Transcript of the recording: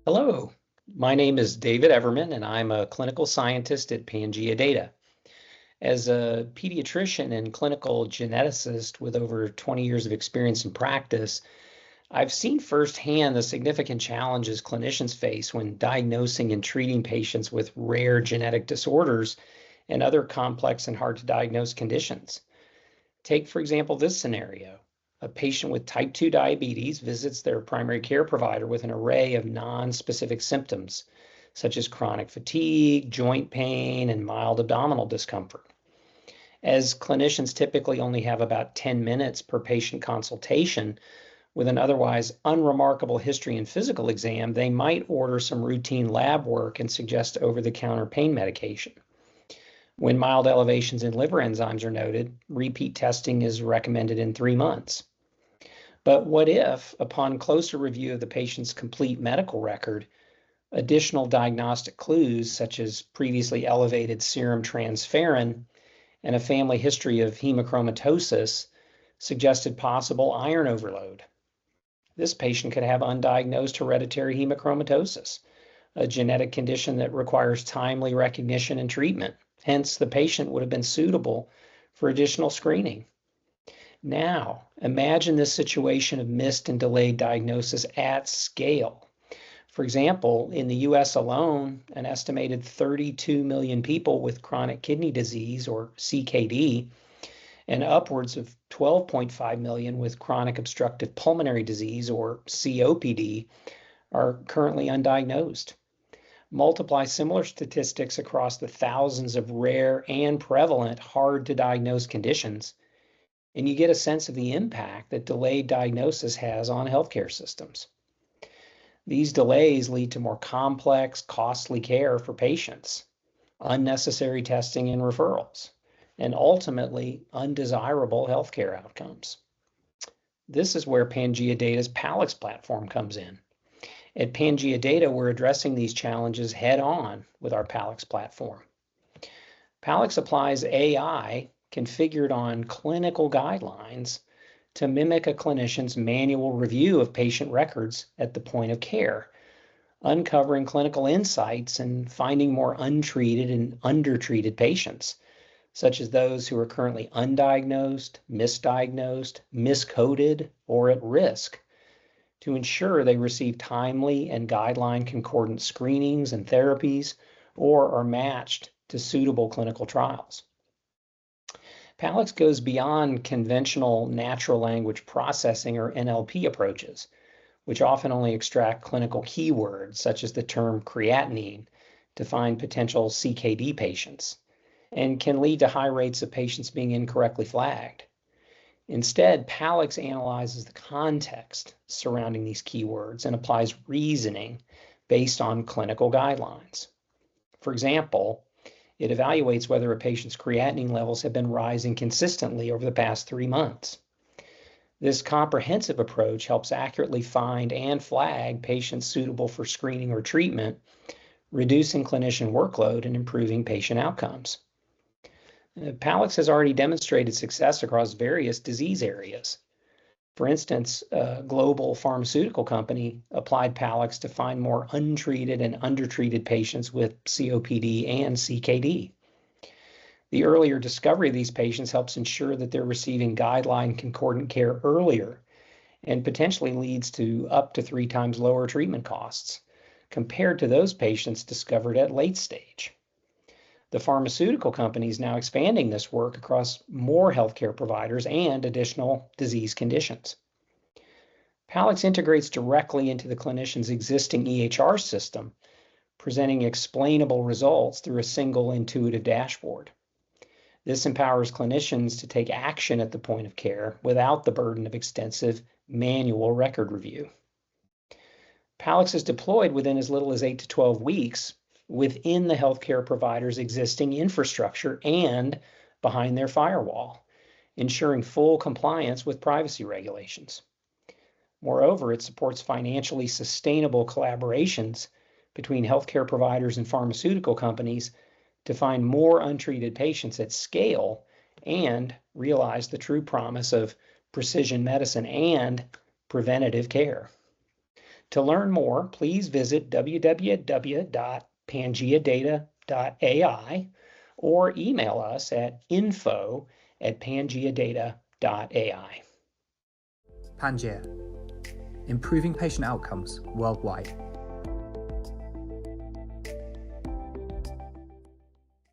Hello, my name is David Everman, and I'm a clinical scientist at Pangaea Data. As a pediatrician and clinical geneticist with over 20 years of experience in practice, I've seen firsthand the significant challenges clinicians face when diagnosing and treating patients with rare genetic disorders and other complex and hard to diagnose conditions. Take, for example, this scenario. A patient with type 2 diabetes visits their primary care provider with an array of non-specific symptoms, such as chronic fatigue, joint pain, and mild abdominal discomfort. As clinicians typically only have about 10 minutes per patient consultation, with an otherwise unremarkable history and physical exam, they might order some routine lab work and suggest over-the-counter pain medication. When mild elevations in liver enzymes are noted, repeat testing is recommended in 3 months. But what if, upon closer review of the patient's complete medical record, additional diagnostic clues such as previously elevated serum transferrin and a family history of hemochromatosis suggested possible iron overload? This patient could have undiagnosed hereditary hemochromatosis, a genetic condition that requires timely recognition and treatment. Hence, the patient would have been suitable for additional screening. Now, imagine this situation of missed and delayed diagnosis at scale. For example, in the US alone, an estimated 32 million people with chronic kidney disease, or CKD, and upwards of 12.5 million with chronic obstructive pulmonary disease, or COPD, are currently undiagnosed. Multiply similar statistics across the thousands of rare and prevalent hard to diagnose conditions, and you get a sense of the impact that delayed diagnosis has on healthcare systems. These delays lead to more complex, costly care for patients, unnecessary testing and referrals, and ultimately undesirable healthcare outcomes. This is where Pangaea Data's Palix platform comes in. At Pangaea Data, we're addressing these challenges head on with our Palix platform. Palix applies AI configured on clinical guidelines to mimic a clinician's manual review of patient records at the point of care, uncovering clinical insights and finding more untreated and undertreated patients, such as those who are currently undiagnosed, misdiagnosed, miscoded, or at risk, to ensure they receive timely and guideline concordant screenings and therapies, or are matched to suitable clinical trials. Palix goes beyond conventional natural language processing, or NLP, approaches, which often only extract clinical keywords such as the term creatinine to find potential CKD patients, and can lead to high rates of patients being incorrectly flagged. Instead, Palix analyzes the context surrounding these keywords and applies reasoning based on clinical guidelines. For example, it evaluates whether a patient's creatinine levels have been rising consistently over the past 3 months. This comprehensive approach helps accurately find and flag patients suitable for screening or treatment, reducing clinician workload and improving patient outcomes. Palix has already demonstrated success across various disease areas. For instance, a global pharmaceutical company applied Palix to find more untreated and undertreated patients with COPD and CKD. The earlier discovery of these patients helps ensure that they're receiving guideline concordant care earlier and potentially leads to up to 3 times lower treatment costs compared to those patients discovered at late stage. The pharmaceutical company is now expanding this work across more healthcare providers and additional disease conditions. Palix integrates directly into the clinician's existing EHR system, presenting explainable results through a single intuitive dashboard. This empowers clinicians to take action at the point of care without the burden of extensive manual record review. Palix is deployed within as little as 8 to 12 weeks within the healthcare provider's existing infrastructure and behind their firewall, ensuring full compliance with privacy regulations. Moreover, it supports financially sustainable collaborations between healthcare providers and pharmaceutical companies to find more untreated patients at scale and realize the true promise of precision medicine and preventative care. To learn more, please visit www.pangaeadata.ai or email us at info@pangaeadata.ai. Pangaea, improving patient outcomes worldwide.